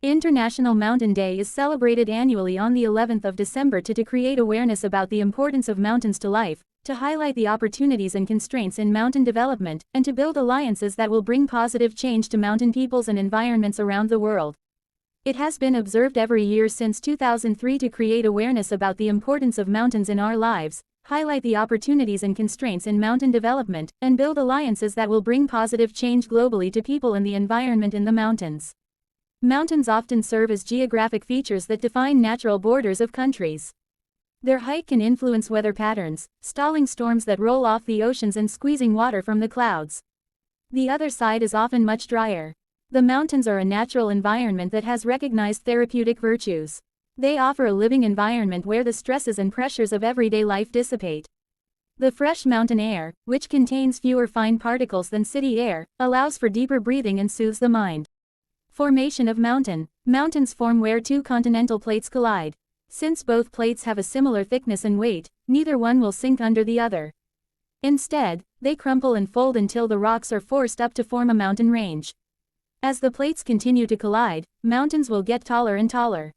International Mountain Day is celebrated annually on the 11th of December to create awareness about the importance of mountains to life, to highlight the opportunities and constraints in mountain development, and to build alliances that will bring positive change to mountain peoples and environments around the world. It has been observed every year since 2003 to create awareness about the importance of mountains in our lives, highlight the opportunities and constraints in mountain development, and build alliances that will bring positive change globally to people and the environment in the mountains. Mountains often serve as geographic features that define natural borders of countries. Their height can influence weather patterns, stalling storms that roll off the oceans and squeezing water from the clouds. The other side is often much drier. The mountains are a natural environment that has recognized therapeutic virtues. They offer a living environment where the stresses and pressures of everyday life dissipate. The fresh mountain air, which contains fewer fine particles than city air, allows for deeper breathing and soothes the mind. Formation of mountain. Mountains form where two continental plates collide. Since both plates have a similar thickness and weight, neither one will sink under the other. Instead, they crumple and fold until the rocks are forced up to form a mountain range. As the plates continue to collide, mountains will get taller and taller.